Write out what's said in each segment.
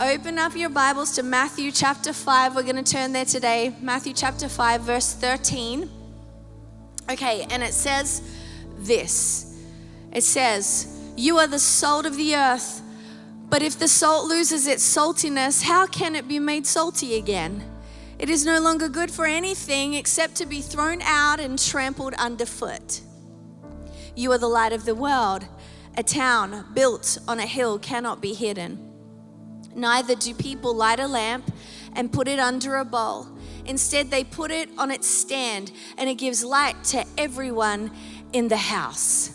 Open up your Bibles to Matthew chapter 5. We're going to turn there today. Matthew chapter 5, verse 13. Okay, and it says this. It says, "You are the salt of the earth, but if the salt loses its saltiness, how can it be made salty again? It is no longer good for anything except to be thrown out and trampled underfoot. You are the light of the world. A town built on a hill cannot be hidden. Neither do people light a lamp and put it under a bowl. Instead, they put it on its stand, and it gives light to everyone in the house."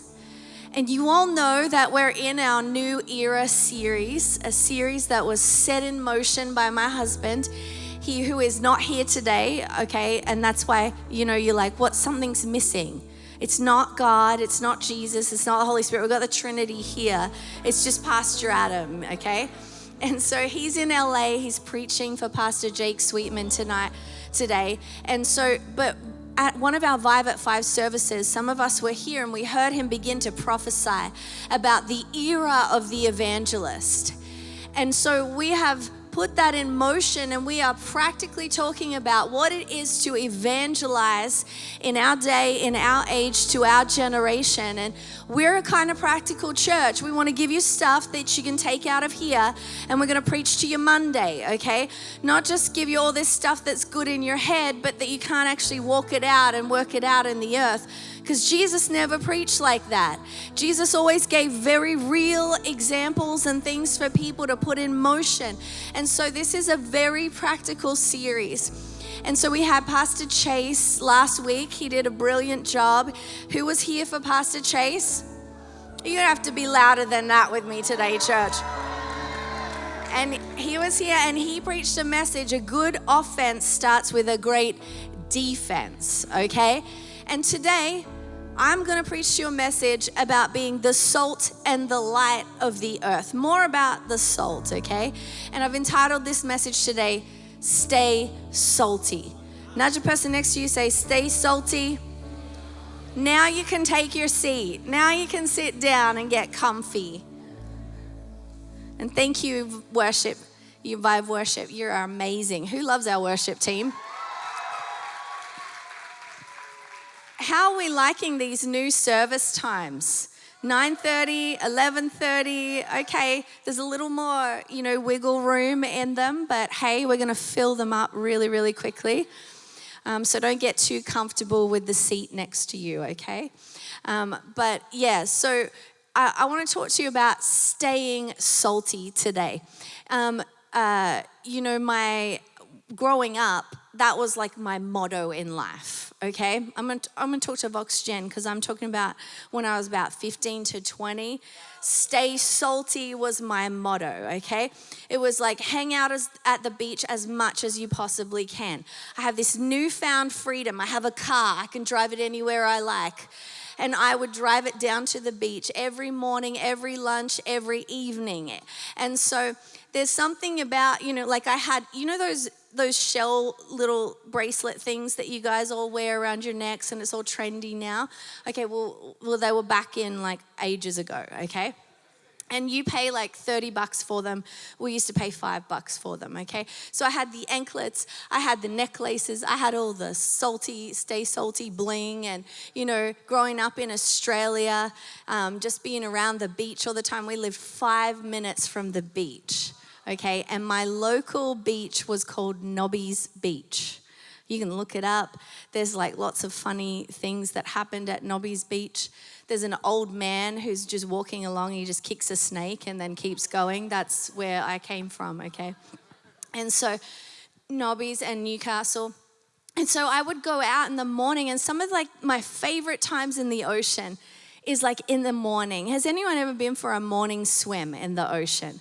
And you all know that we're in our New Era series, a series that was set in motion by my husband, he who is not here today, okay? And that's why, you're like, what? Something's missing. It's not God, it's not Jesus, it's not the Holy Spirit. We've got the Trinity here. It's just Pastor Adam, okay? And so he's in LA, he's preaching for Pastor Jake Sweetman today. And so, but at one of our VIVE at 5 services, some of us were here and we heard him begin to prophesy about the era of the evangelist. And so we have put that in motion, and we are practically talking about what it is to evangelize in our day, in our age, to our generation. And we're a kind of practical church. We want to give you stuff that you can take out of here, and we're going to preach to you Monday, okay? Not just give you all this stuff that's good in your head, but that you can't actually walk it out and work it out in the earth. Because Jesus never preached like that. Jesus always gave very real examples and things for people to put in motion. And so this is a very practical series. And so we had Pastor Chase last week. He did a brilliant job. Who was here for Pastor Chase? You're gonna have to be louder than that with me today, church. And he was here and he preached a message, a good offense starts with a great defense, okay? And today, I'm going to preach to you a message about being the salt and the light of the earth. More about the salt, okay? And I've entitled this message today, Stay Salty. Nudge the person next to you, say, stay salty. Now you can take your seat. Now you can sit down and get comfy. And thank you, worship, you VIVE Worship. You're amazing. Who loves our worship team? How are we liking these new service times? 9:30, 11:30, okay, there's a little more, wiggle room in them, but hey, we're gonna fill them up really, really quickly. So don't get too comfortable with the seat next to you, okay? But yeah, so I wanna talk to you about staying salty today. My growing up, that was like my motto in life, okay? I'm gonna talk to Vox Gen because I'm talking about when I was about 15 to 20. Stay salty was my motto, okay? It was like hang out at the beach as much as you possibly can. I have this newfound freedom. I have a car. I can drive it anywhere I like. And I would drive it down to the beach every morning, every lunch, every evening. And so there's something about, like I had, those shell little bracelet things that you guys all wear around your necks and it's all trendy now. Okay, well they were back in like ages ago, okay? And you pay like $30 for them. We used to pay $5 for them, okay? So I had the anklets, I had the necklaces, I had all the stay salty bling. And, growing up in Australia, just being around the beach all the time, we lived 5 minutes from the beach, okay? And my local beach was called Nobby's Beach. You can look it up. There's like lots of funny things that happened at Nobby's Beach. There's an old man who's just walking along. He just kicks a snake and then keeps going. That's where I came from, okay? And so Nobby's and Newcastle. And so I would go out in the morning, and some of like my favorite times in the ocean is like in the morning. Has anyone ever been for a morning swim in the ocean?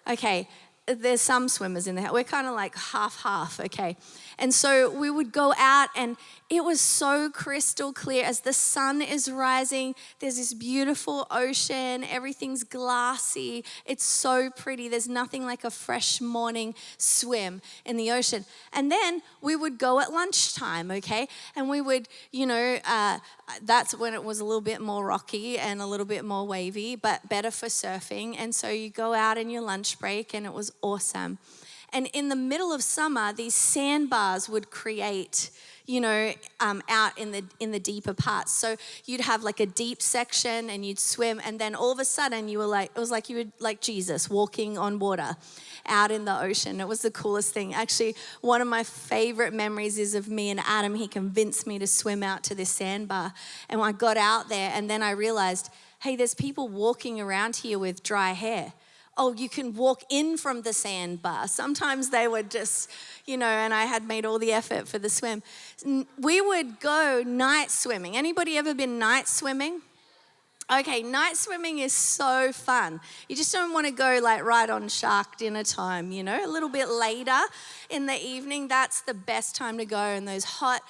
Okay, there's some swimmers in there. We're kind of like half, okay? And so we would go out and it was so crystal clear as the sun is rising. There's this beautiful ocean. Everything's glassy. It's so pretty. There's nothing like a fresh morning swim in the ocean. And then we would go at lunchtime, okay? And we would, that's when it was a little bit more rocky and a little bit more wavy, but better for surfing. And so you go out in your lunch break, and it was awesome. And in the middle of summer, these sandbars would create, out in the deeper parts. So you'd have like a deep section, and you'd swim, and then all of a sudden it was like you were like Jesus walking on water out in the ocean. It was the coolest thing. Actually, one of my favorite memories is of me and Adam. He convinced me to swim out to this sandbar, and I got out there, and then I realized, hey, there's people walking around here with dry hair. Oh, you can walk in from the sandbar. Sometimes they would just, and I had made all the effort for the swim. We would go night swimming. Anybody ever been night swimming? Okay, night swimming is so fun. You just don't want to go like right on shark dinner time, a little bit later in the evening. That's the best time to go in those hot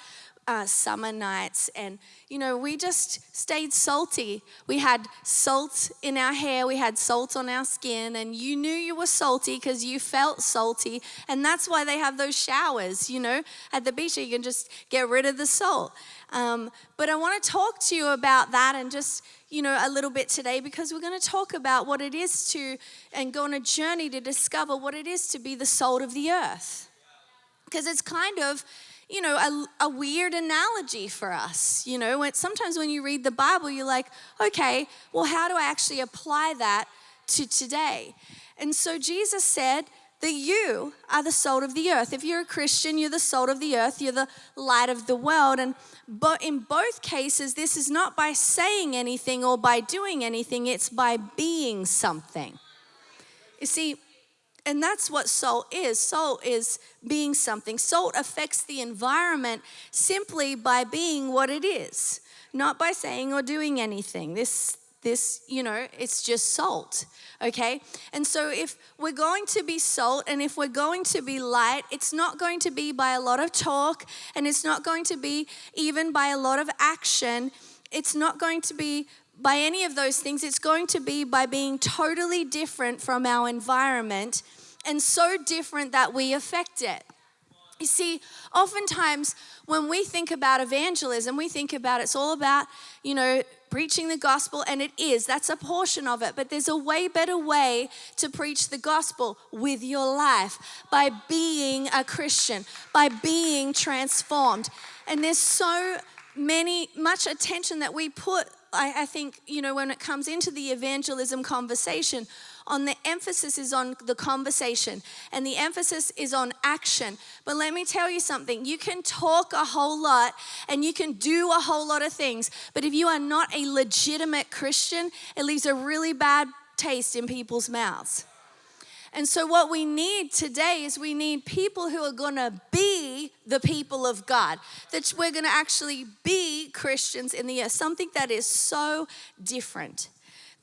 summer nights. And, we just stayed salty. We had salt in our hair. We had salt on our skin. And you knew you were salty because you felt salty. And that's why they have those showers, at the beach. You can just get rid of the salt. But I want to talk to you about that and just, a little bit today, because we're going to talk about what it is and go on a journey to discover what it is to be the salt of the earth. Because it's kind of, a weird analogy for us. Sometimes when you read the Bible, you're like, okay, well, how do I actually apply that to today? And so Jesus said that you are the salt of the earth. If you're a Christian, you're the salt of the earth. You're the light of the world. But in both cases, this is not by saying anything or by doing anything. It's by being something. You see, and that's what salt is. Salt is being something. Salt affects the environment simply by being what it is, not by saying or doing anything. This, it's just salt, okay? And so if we're going to be salt and if we're going to be light, it's not going to be by a lot of talk, and it's not going to be even by a lot of action. It's not going to be by any of those things. It's going to be by being totally different from our environment, and so different that we affect it. You see, oftentimes when we think about evangelism, we think about it's all about, preaching the gospel, and it is. That's a portion of it. But there's a way better way to preach the gospel with your life, by being a Christian, by being transformed. And there's so much attention that we put, I think, when it comes into the evangelism conversation, on the emphasis is on the conversation, and the emphasis is on action. But let me tell you something. You can talk a whole lot and you can do a whole lot of things, but if you are not a legitimate Christian, it leaves a really bad taste in people's mouths. And so what we need today is we need people who are going to be the people of God, that we're going to actually be Christians in the earth, something that is so different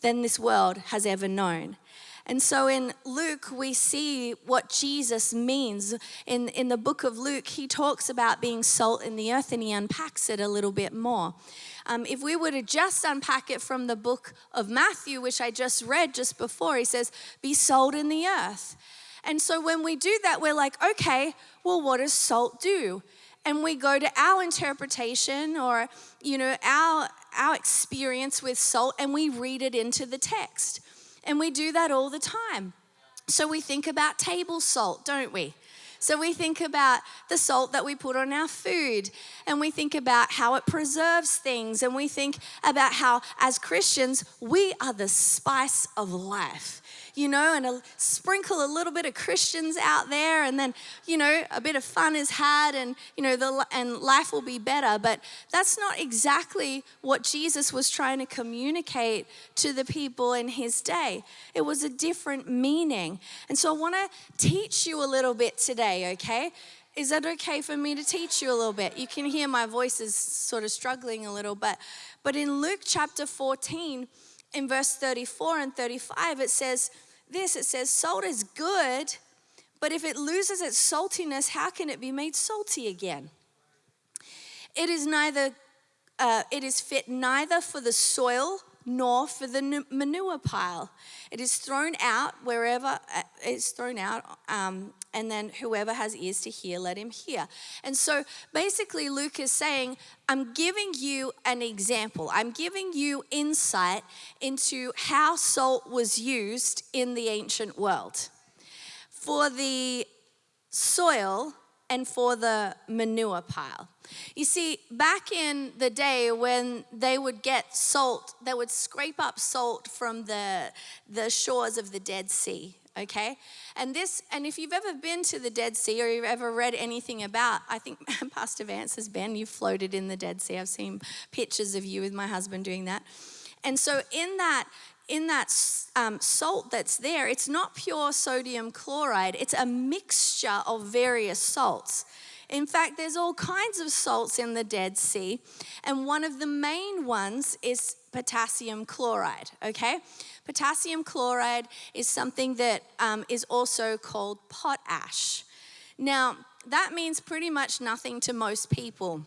than this world has ever known. And so in Luke, we see what Jesus means. In the book of Luke, he talks about being salt in the earth, and he unpacks it a little bit more. If we were to just unpack it from the book of Matthew, which I just read just before, he says, be salt in the earth. And so when we do that, we're like, okay, well, what does salt do? And we go to our interpretation or, our experience with salt, and we read it into the text. And we do that all the time. So we think about table salt, don't we? So we think about the salt that we put on our food, and we think about how it preserves things, and we think about how, as Christians, we are the spice of life. And sprinkle a little bit of Christians out there, and then, a bit of fun is had, and, and life will be better. But that's not exactly what Jesus was trying to communicate to the people in his day. It was a different meaning. And so I want to teach you a little bit today, okay? Is that okay for me to teach you a little bit? You can hear my voice is sort of struggling a little bit. But in Luke chapter 14, in verse 34 and 35, it says, salt is good, but if it loses its saltiness, how can it be made salty again? It is fit neither for the soil nor for the manure pile. It is thrown out wherever it's thrown out, and then whoever has ears to hear, let him hear. And so basically Luke is saying, I'm giving you an example. I'm giving you insight into how salt was used in the ancient world for the soil and for the manure pile. You see, back in the day when they would get salt, they would scrape up salt from the shores of the Dead Sea, okay? And if you've ever been to the Dead Sea or you've ever read anything about, I think Pastor Vance has been, you've floated in the Dead Sea. I've seen pictures of you with my husband doing that. And so in that salt that's there, it's not pure sodium chloride. It's a mixture of various salts. In fact, there's all kinds of salts in the Dead Sea, and one of the main ones is potassium chloride, okay? Potassium chloride is something that is also called potash. Now, that means pretty much nothing to most people,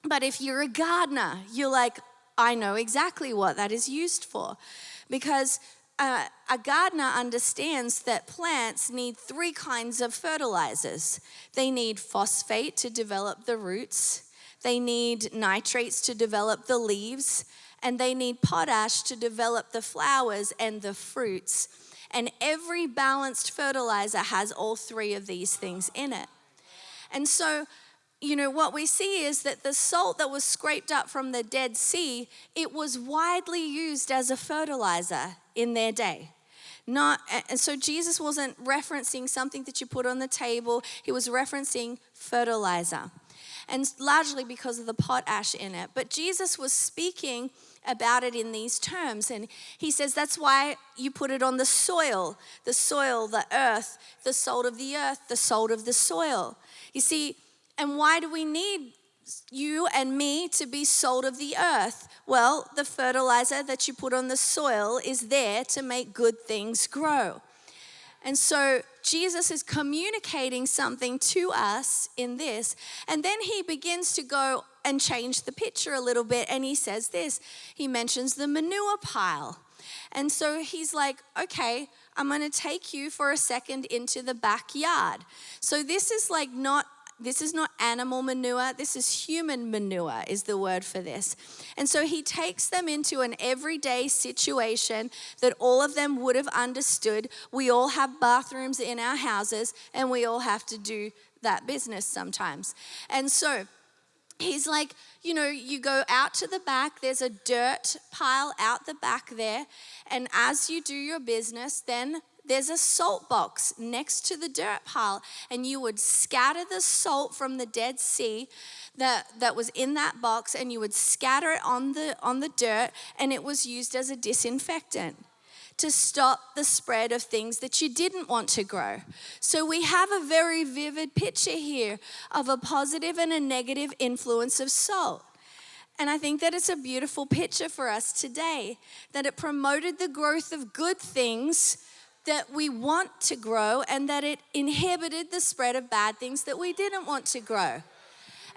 but if you're a gardener, you're like, I know exactly what that is used for, because a gardener understands that plants need 3 kinds of fertilizers. They need phosphate to develop the roots, they need nitrates to develop the leaves, and they need potash to develop the flowers and the fruits. And every balanced fertilizer has all 3 of these things in it. And so, what we see is that the salt that was scraped up from the Dead Sea, it was widely used as a fertilizer in their day. And so Jesus wasn't referencing something that you put on the table. He was referencing fertilizer, and largely because of the potash in it. But Jesus was speaking about it in these terms, and he says that's why you put it on the soil, the earth, the salt of the earth, the salt of the soil. You see, and why do we need you and me to be salt of the earth? Well, the fertilizer that you put on the soil is there to make good things grow. And so Jesus is communicating something to us in this. And then he begins to go and change the picture a little bit. And he says this, he mentions the manure pile. And so he's like, okay, I'm going to take you for a second into the backyard. So this is not animal manure, this is human manure is the word for this. And so he takes them into an everyday situation that all of them would have understood. We all have bathrooms in our houses, and we all have to do that business sometimes. And so he's like, you go out to the back, there's a dirt pile out the back there, and as you do your business, then there's a salt box next to the dirt pile, and you would scatter the salt from the Dead Sea that was in that box, and you would scatter it on the dirt, and it was used as a disinfectant to stop the spread of things that you didn't want to grow. So we have a very vivid picture here of a positive and a negative influence of salt. And I think that it's a beautiful picture for us today, that it promoted the growth of good things that we want to grow, and that it inhibited the spread of bad things that we didn't want to grow.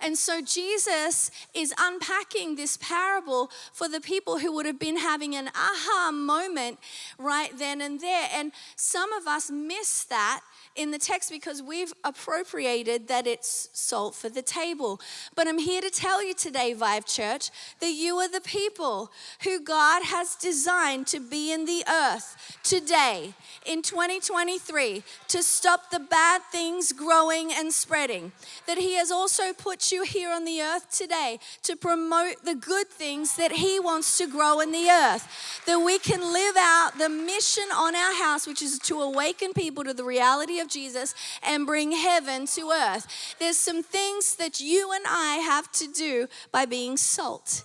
And so Jesus is unpacking this parable for the people who would have been having an aha moment right then and there. And some of us miss that in the text because we've appropriated that it's salt for the table. But I'm here to tell you today, VIVE Church, that you are the people who God has designed to be in the earth today in 2023 to stop the bad things growing and spreading. That He has also put you here on the earth today to promote the good things that He wants to grow in the earth. That we can live out the mission on our house, which is to awaken people to the reality of Jesus and bring heaven to earth. There's some things that you and I have to do by being salt.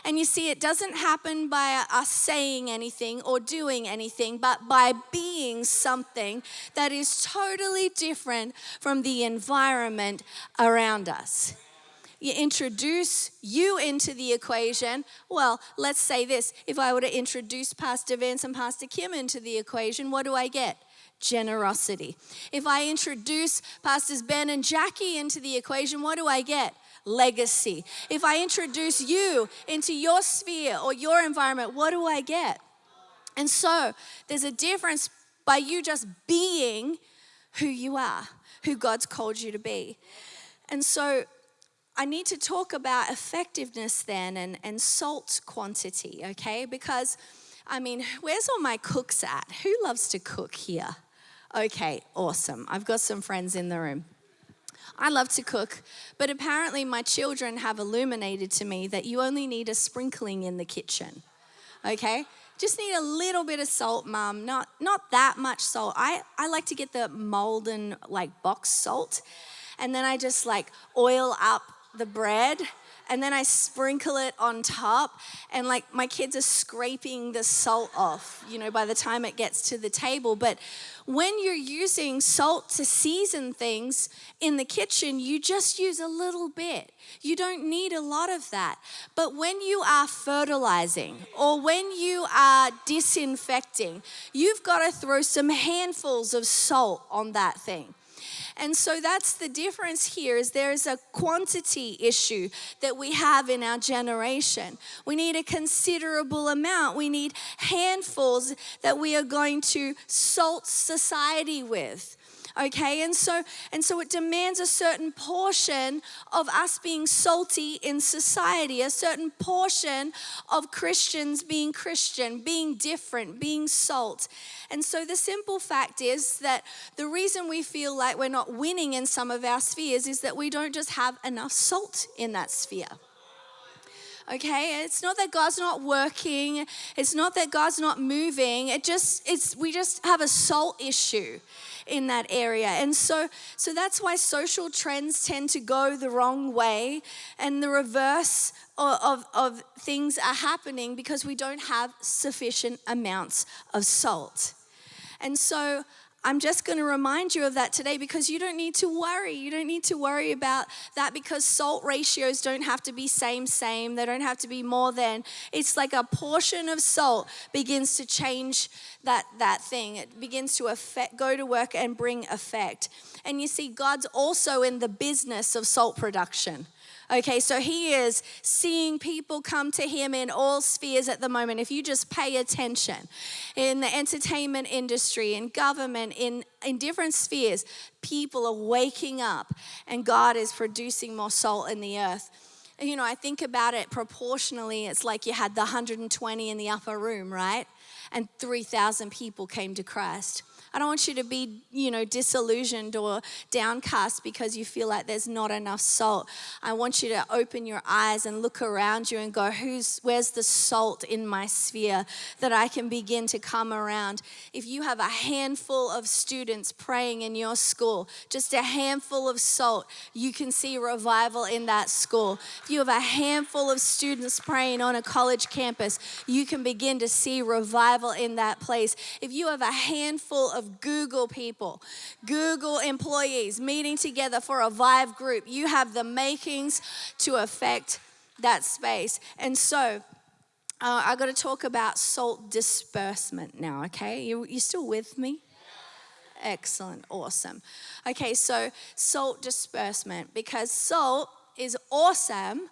And you see, it doesn't happen by us saying anything or doing anything, but by being something that is totally different from the environment around us. You introduce you into the equation. Well, let's say this. If I were to introduce Pastor Vance and Pastor Kim into the equation, what do I get? Generosity. If I introduce Pastors Ben and Jackie into the equation, what do I get? Legacy. If I introduce you into your sphere or your environment, what do I get? And so there's a difference by you just being who you are, who God's called you to be. And so I need to talk about effectiveness then and salt quantity, okay? Because, I mean, where's all my cooks at? Who loves to cook here? Okay, awesome. I've got some friends in the room. I love to cook, but apparently my children have illuminated to me that you only need a sprinkling in the kitchen, okay? Just need a little bit of salt, Mum, not that much salt. I like to get the Malden box salt, and then I just oil up the bread, and then I sprinkle it on top, and my kids are scraping the salt off, by the time it gets to the table. But when you're using salt to season things in the kitchen, you just use a little bit. You don't need a lot of that. But when you are fertilizing or when you are disinfecting, you've got to throw some handfuls of salt on that thing. And so that's the difference here, is there's a quantity issue that we have in our generation. We need a considerable amount. We need handfuls that we are going to salt society with. Okay, and so it demands a certain portion of us being salty in society, a certain portion of Christians being Christian, being different, being salt. And so the simple fact is that the reason we feel like we're not winning in some of our spheres is that we don't just have enough salt in that sphere. Okay, it's not that God's not working. It's not that God's not moving. We just have a salt issue in that area. And so that's why social trends tend to go the wrong way, and the reverse of things are happening because we don't have sufficient amounts of salt. And so I'm just going to remind you of that today, because you don't need to worry. You don't need to worry about that, because salt ratios don't have to be same. They don't have to be more than. It's like a portion of salt begins to change that thing. It begins to go to work and bring effect. And you see, God's also in the business of salt production. Okay, so he is seeing people come to him in all spheres at the moment. If you just pay attention, in the entertainment industry, in government, in different spheres, people are waking up, and God is producing more salt in the earth. And, I think about it proportionally. It's like you had the 120 in the upper room, right? And 3,000 people came to Christ. I don't want you to be, disillusioned or downcast because you feel like there's not enough salt. I want you to open your eyes and look around you and go, where's the salt in my sphere that I can begin to come around? If you have a handful of students praying in your school, just a handful of salt, you can see revival in that school. If you have a handful of students praying on a college campus, you can begin to see revival in that place. If you have a handful of Google people, Google employees meeting together for a VIVE group, you have the makings to affect that space. And so I got to talk about salt disbursement now, okay? You still with me? Excellent, awesome. Okay, so salt disbursement, because salt is awesome,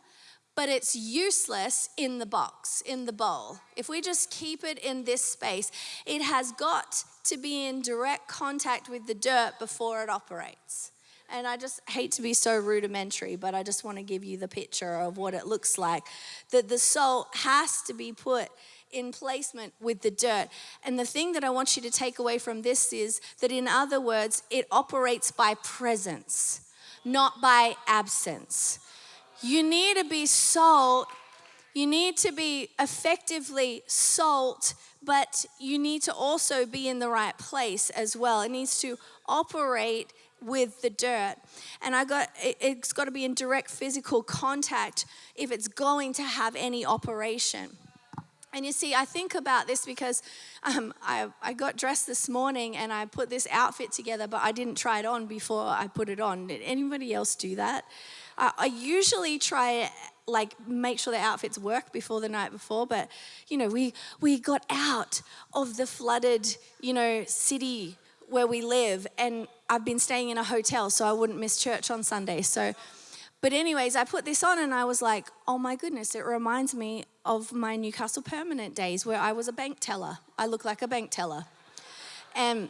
but it's useless in the box, in the bowl. If we just keep it in this space, it has got to be in direct contact with the dirt before it operates. And I just hate to be so rudimentary, but I just want to give you the picture of what it looks like. That the salt has to be put in placement with the dirt. And the thing that I want you to take away from this is that, in other words, it operates by presence, not by absence. You need to be salt. You need to be effectively salt, but you need to also be in the right place as well. It needs to operate with the dirt. And it's got to be in direct physical contact if it's going to have any operation. And you see, I think about this because I got dressed this morning and I put this outfit together, but I didn't try it on before I put it on. Did anybody else do that? I usually try make sure the outfits work before the night before, but we got out of the flooded city where we live, and I've been staying in a hotel so I wouldn't miss church on Sunday. So But anyways, I put this on and I was like, oh my goodness, it reminds me of my Newcastle Permanent days where I was a bank teller. I look like a bank teller. And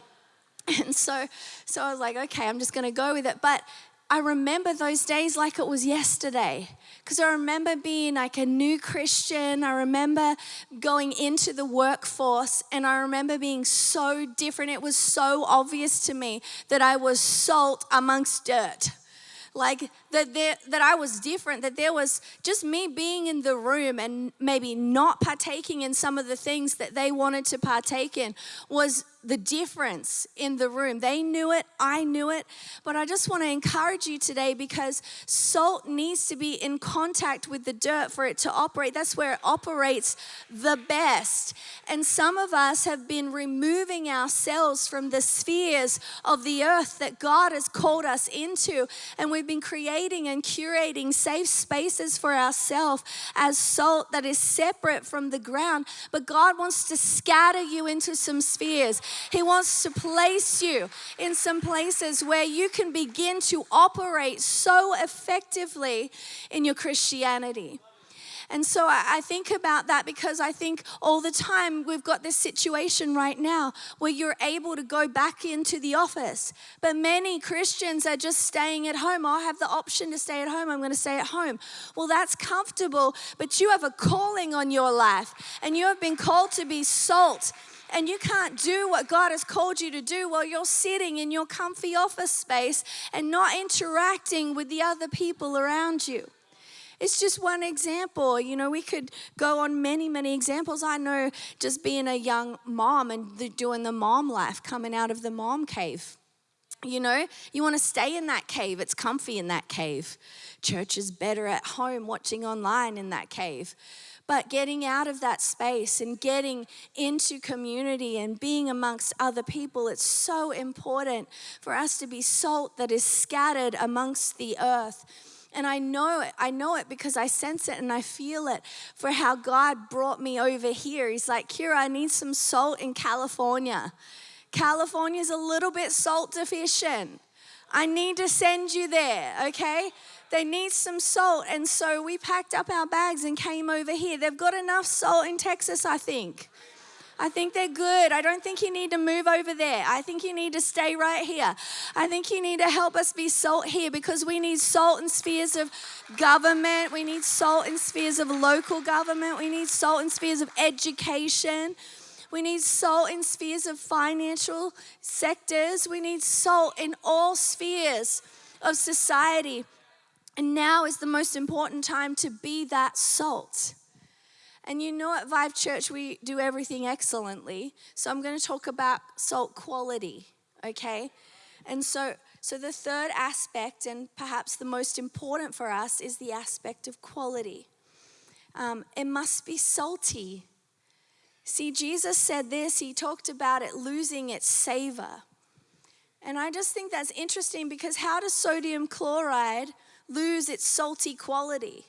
so I was like, okay, I'm just going to go with it. But I remember those days like it was yesterday, because I remember being like a new Christian. I remember going into the workforce, and I remember being so different. It was so obvious to me that I was salt amongst dirt. Like that I was different, that there was just me being in the room and maybe not partaking in some of the things that they wanted to partake in was the difference in the room. They knew it, I knew it, but I just want to encourage you today, because salt needs to be in contact with the dirt for it to operate. That's where it operates the best. And some of us have been removing ourselves from the spheres of the earth that God has called us into, and we've been creating and curating safe spaces for ourselves as salt that is separate from the ground. But God wants to scatter you into some spheres. He wants to place you in some places where you can begin to operate so effectively in your Christianity. And so I think about that, because I think all the time we've got this situation right now where you're able to go back into the office. But many Christians are just staying at home. I have the option to stay at home. I'm going to stay at home. Well, that's comfortable, but you have a calling on your life, and you have been called to be salt. And you can't do what God has called you to do while you're sitting in your comfy office space and not interacting with the other people around you. It's just one example. You know, we could go on many, many examples. I know just being a young mom and doing the mom life, coming out of the mom cave. You know, you want to stay in that cave. It's comfy in that cave. Church is better at home, watching online in that cave. But getting out of that space and getting into community and being amongst other people, it's so important for us to be salt that is scattered amongst the earth. And I know it because I sense it and I feel it for how God brought me over here. He's like, Keira, I need some salt in California. California's a little bit salt deficient. I need to send you there, okay? They need some salt. And so we packed up our bags and came over here. They've got enough salt in Texas, I think. I think they're good. I don't think you need to move over there. I think you need to stay right here. I think you need to help us be salt here, because we need salt in spheres of government. We need salt in spheres of local government. We need salt in spheres of education. We need salt in spheres of financial sectors. We need salt in all spheres of society. And now is the most important time to be that salt. And you know, at VIVE Church, we do everything excellently. So I'm going to talk about salt quality, okay? And so the third aspect, and perhaps the most important for us, is the aspect of quality. It must be salty. See, Jesus said this. He talked about it losing its savor. And I just think that's interesting, because how does sodium chloride lose its salty quality?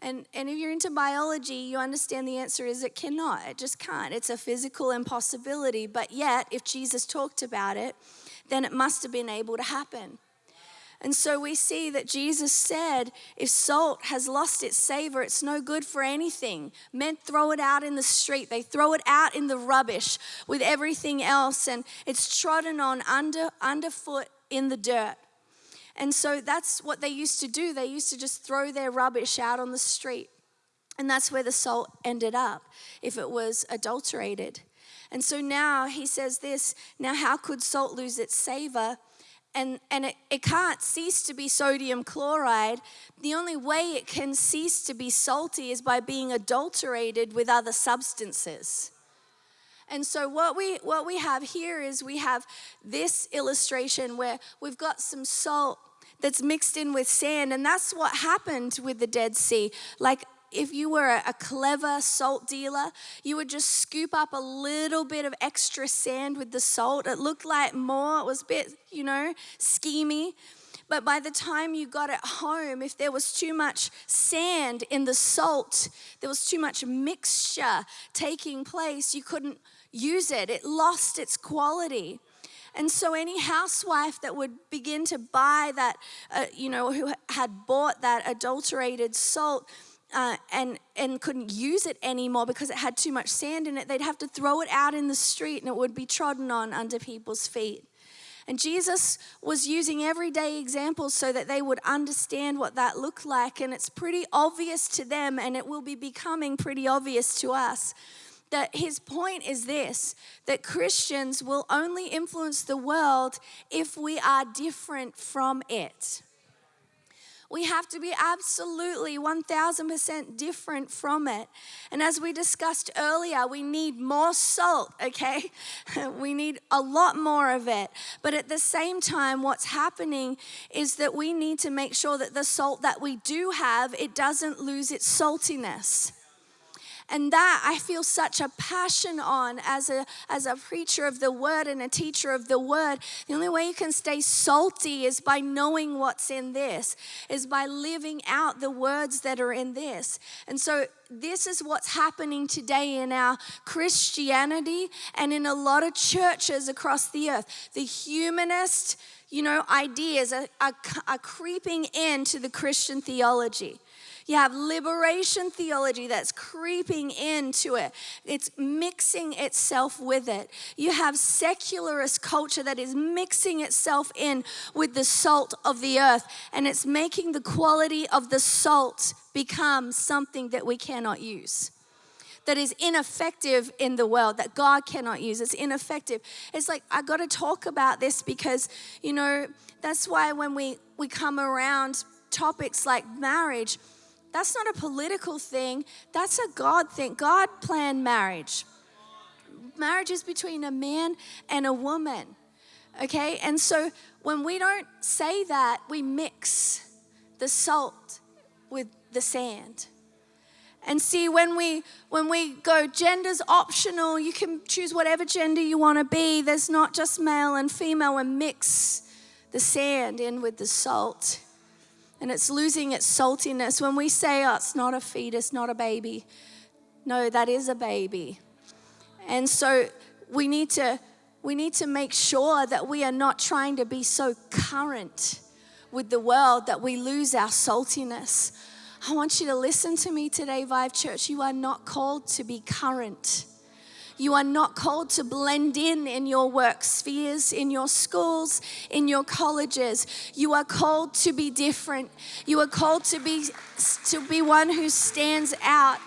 And if you're into biology, you understand the answer is it cannot. It just can't. It's a physical impossibility. But yet, if Jesus talked about it, then it must have been able to happen. And so we see that Jesus said, if salt has lost its savor, it's no good for anything. Men throw it out in the street. They throw it out in the rubbish with everything else. And it's trodden on underfoot in the dirt. And so that's what they used to do. They used to just throw their rubbish out on the street. And that's where the salt ended up if it was adulterated. And so now he says this, now how could salt lose its savor? And it can't cease to be sodium chloride. The only way it can cease to be salty is by being adulterated with other substances. And so what we have here is we have this illustration where we've got some salt that's mixed in with sand, and that's what happened with the Dead Sea. Like, if you were a clever salt dealer, you would just scoop up a little bit of extra sand with the salt. It looked like more. It was a bit, schemy. But by the time you got it home, if there was too much sand in the salt, there was too much mixture taking place, you couldn't use it. It lost its quality. And so any housewife that would begin to buy that, who had bought that adulterated salt and couldn't use it anymore because it had too much sand in it, they'd have to throw it out in the street and it would be trodden on under people's feet. And Jesus was using everyday examples so that they would understand what that looked like. And it's pretty obvious to them, and it will be becoming pretty obvious to us, that his point is this, that Christians will only influence the world if we are different from it. We have to be absolutely 1,000% different from it. And as we discussed earlier, we need more salt, okay? We need a lot more of it. But at the same time, what's happening is that we need to make sure that the salt that we do have, it doesn't lose its saltiness. And that I feel such a passion on as a preacher of the word and a teacher of the word. The only way you can stay salty is by knowing what's in this, is by living out the words that are in this. And so this is what's happening today in our Christianity and in a lot of churches across the earth. The humanist, ideas are creeping into the Christian theology. You have liberation theology that's creeping into it. It's mixing itself with it. You have secularist culture that is mixing itself in with the salt of the earth, and it's making the quality of the salt become something that we cannot use, that is ineffective in the world, that God cannot use. It's ineffective. It's like, I got to talk about this because, that's why when we come around topics like marriage, that's not a political thing. That's a God thing. God planned marriage. Marriage is between a man and a woman, okay? And so when we don't say that, we mix the salt with the sand. And see, when we go, gender's optional, you can choose whatever gender you want to be. There's not just male and female, and mix the sand in with the salt. And it's losing its saltiness. When we say, it's not a fetus, not a baby. No, that is a baby. And so we need to make sure that we are not trying to be so current with the world that we lose our saltiness. I want you to listen to me today, VIVE Church. You are not called to be current. You are not called to blend in your work spheres, in your schools, in your colleges. You are called to be different. You are called to be one who stands out,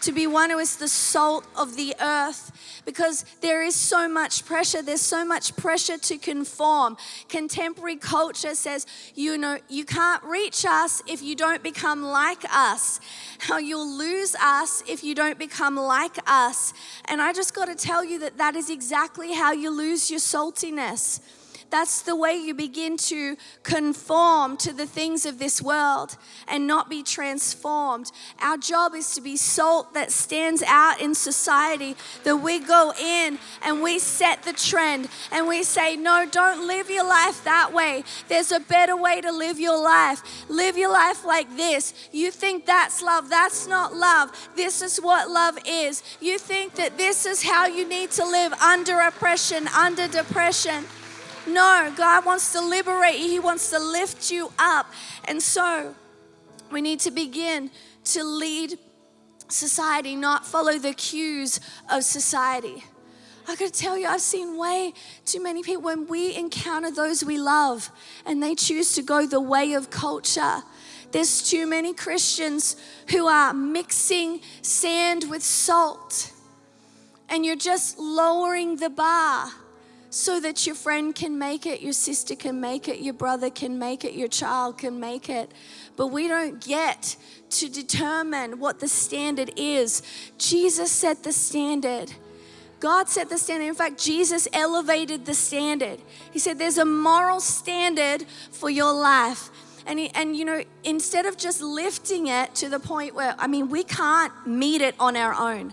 to be one who is the salt of the earth, because there is so much pressure. There's so much pressure to conform. Contemporary culture says, you can't reach us if you don't become like us. How you'll lose us if you don't become like us. And I just got to tell you that is exactly how you lose your saltiness. That's the way you begin to conform to the things of this world and not be transformed. Our job is to be salt that stands out in society, that we go in and we set the trend and we say, no, don't live your life that way. There's a better way to live your life. Live your life like this. You think that's love. That's not love. This is what love is. You think that this is how you need to live under oppression, under depression. No, God wants to liberate you. He wants to lift you up. And so we need to begin to lead society, not follow the cues of society. I gotta tell you, I've seen way too many people, when we encounter those we love and they choose to go the way of culture, there's too many Christians who are mixing sand with salt, and you're just lowering the bar so that your friend can make it, your sister can make it, your brother can make it, your child can make it. But we don't get to determine what the standard is. Jesus set the standard. God set the standard. In fact, Jesus elevated the standard. He said there's a moral standard for your life. And instead of just lifting it to the point where, we can't meet it on our own.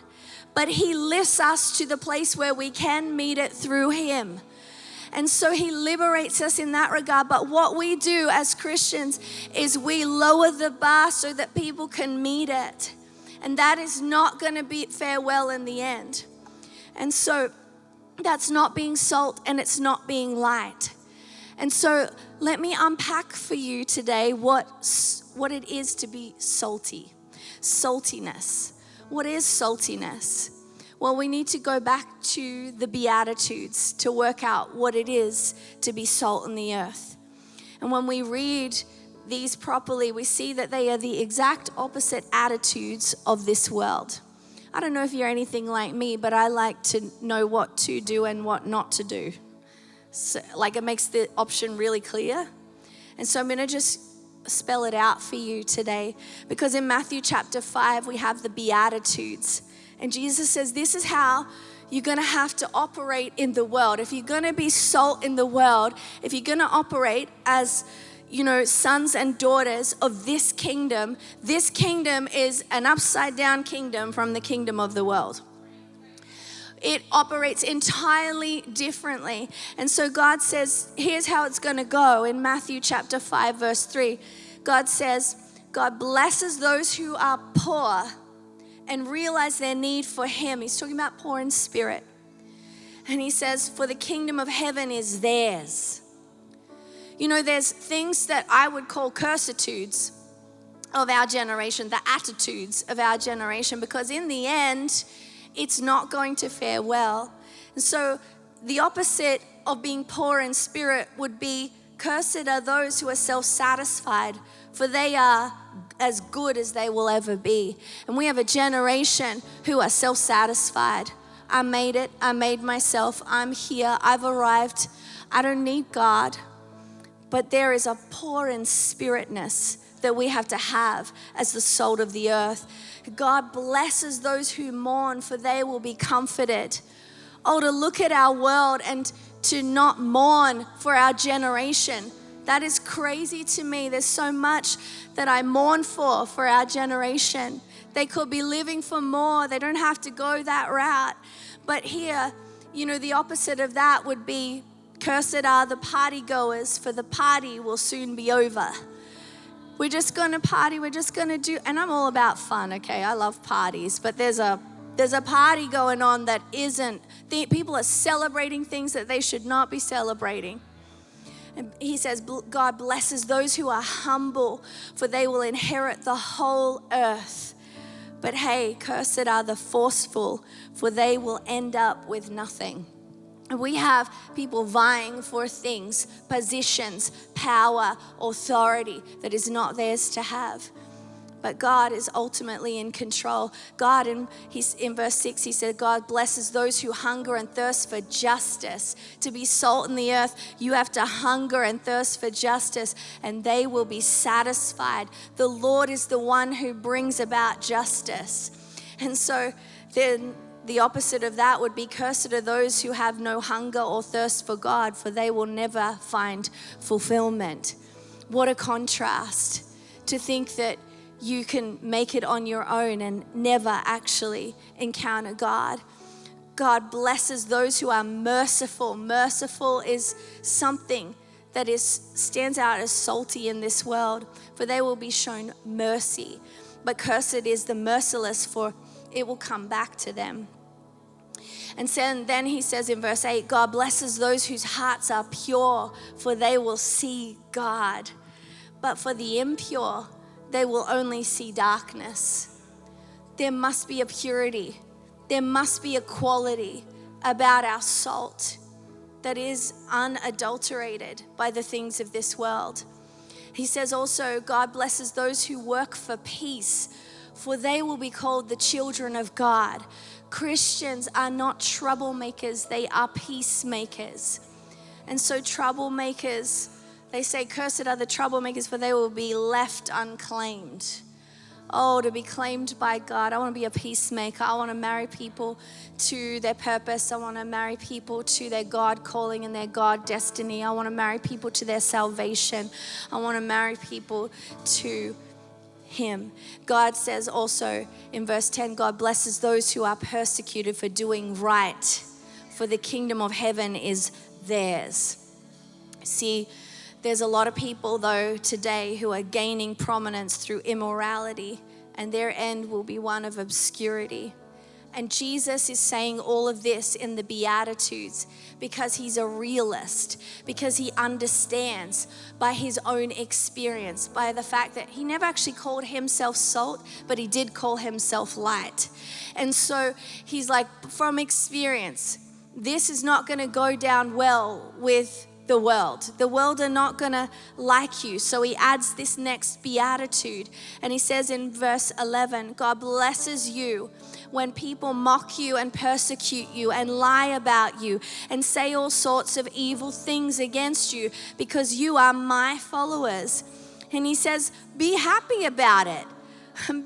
But He lifts us to the place where we can meet it through Him. And so He liberates us in that regard. But what we do as Christians is we lower the bar so that people can meet it. And that is not going to fare well in the end. And so that's not being salt and it's not being light. And so let me unpack for you today what it is to be salty. Saltiness. What is saltiness? Well, we need to go back to the Beatitudes to work out what it is to be salt in the earth. And when we read these properly, we see that they are the exact opposite attitudes of this world. I don't know if you're anything like me, but I like to know what to do and what not to do. So, it makes the option really clear. And so I'm going to just spell it out for you today, because in Matthew chapter 5, we have the Beatitudes. And Jesus says, this is how you're going to have to operate in the world. If you're going to be salt in the world, if you're going to operate as, sons and daughters of this kingdom is an upside down kingdom from the kingdom of the world. It operates entirely differently. And so God says, here's how it's going to go. In Matthew chapter 5, verse 3, God says, God blesses those who are poor and realize their need for Him. He's talking about poor in spirit. And He says, for the kingdom of heaven is theirs. There's things that I would call cursitudes of our generation, the attitudes of our generation, because in the end, it's not going to fare well. And so the opposite of being poor in spirit would be, cursed are those who are self-satisfied, for they are as good as they will ever be. And we have a generation who are self-satisfied. I made it. I made myself. I'm here. I've arrived. I don't need God. But there is a poor in spiritness that we have to have as the salt of the earth. God blesses those who mourn, for they will be comforted. Oh, to look at our world and to not mourn for our generation, that is crazy to me. There's so much that I mourn for our generation. They could be living for more. They don't have to go that route. But here, the opposite of that would be, cursed are the party goers, for the party will soon be over. We're just going to party. We're just going to do, and I'm all about fun, okay? I love parties, but there's a party going on that isn't. People are celebrating things that they should not be celebrating. And He says, God blesses those who are humble, for they will inherit the whole earth. But hey, cursed are the forceful, for they will end up with nothing. We have people vying for things, positions, power, authority that is not theirs to have. But God is ultimately in control. God, in verse 6, He said, God blesses those who hunger and thirst for justice. To be salt in the earth, you have to hunger and thirst for justice, and they will be satisfied. The Lord is the one who brings about justice. And so then, the opposite of that would be, cursed are those who have no hunger or thirst for God, for they will never find fulfillment. What a contrast to think that you can make it on your own and never actually encounter God. God blesses those who are merciful. Merciful is something that stands out as salty in this world, for they will be shown mercy. But cursed is the merciless, for it will come back to them. And then He says in verse 8, God blesses those whose hearts are pure, for they will see God. But for the impure, they will only see darkness. There must be a purity. There must be a quality about our salt that is unadulterated by the things of this world. He says also, God blesses those who work for peace, for they will be called the children of God. Christians are not troublemakers, they are peacemakers. And so troublemakers, they say, cursed are the troublemakers, for they will be left unclaimed. Oh, to be claimed by God. I want to be a peacemaker. I want to marry people to their purpose. I want to marry people to their God calling and their God destiny. I want to marry people to their salvation. I want to marry people to Him. God says also in verse 10, God blesses those who are persecuted for doing right, for the kingdom of heaven is theirs. See, there's a lot of people though today who are gaining prominence through immorality, and their end will be one of obscurity. And Jesus is saying all of this in the Beatitudes because he's a realist, because he understands by his own experience, by the fact that he never actually called himself salt, but he did call himself light. And so he's like, from experience, this is not going to go down well with the world. The world are not going to like you. So he adds this next beatitude. And he says in verse 11, God blesses you when people mock you and persecute you and lie about you and say all sorts of evil things against you because you are my followers. And he says, be happy about it.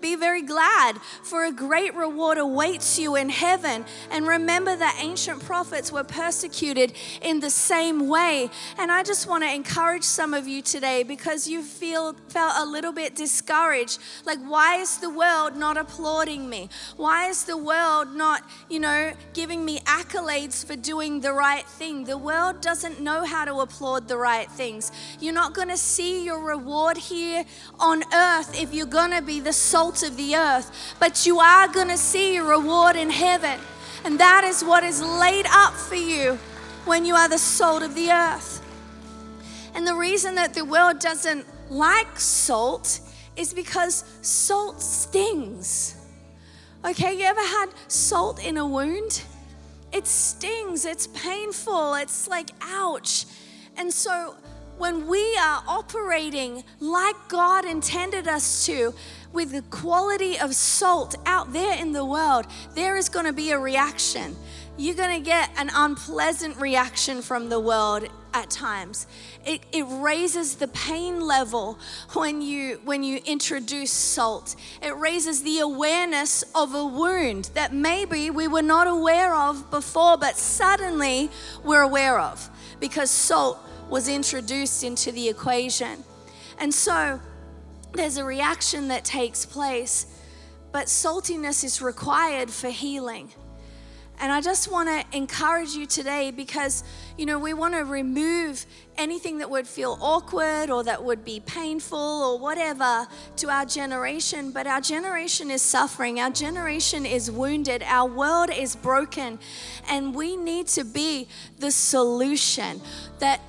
Be very glad, for a great reward awaits you in heaven. And remember that ancient prophets were persecuted in the same way. And I just want to encourage some of you today because you felt a little bit discouraged. Like, why is the world not applauding me? Why is the world not, giving me accolades for doing the right thing? The world doesn't know how to applaud the right things. You're not going to see your reward here on earth if you're going to be the salt of the earth, but you are going to see your reward in heaven. And that is what is laid up for you when you are the salt of the earth. And the reason that the world doesn't like salt is because salt stings. Okay, you ever had salt in a wound? It stings, it's painful, it's like ouch. And so when we are operating like God intended us to, with the quality of salt out there in the world, there is going to be a reaction. You're going to get an unpleasant reaction from the world at times. It raises the pain level when you introduce salt. It raises the awareness of a wound that maybe we were not aware of before, but suddenly we're aware of because salt was introduced into the equation. And so there's a reaction that takes place, but saltiness is required for healing. And I just want to encourage you today because, we want to remove anything that would feel awkward or that would be painful or whatever to our generation. But our generation is suffering. Our generation is wounded. Our world is broken. And we need to be the solution that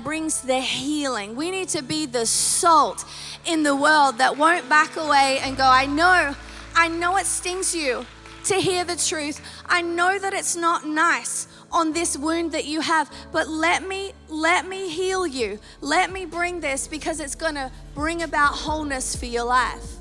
brings the healing. We need to be the salt in the world that won't back away and go, I know it stings you to hear the truth. I know that it's not nice on this wound that you have, but let me heal you. Let me bring this because it's going to bring about wholeness for your life.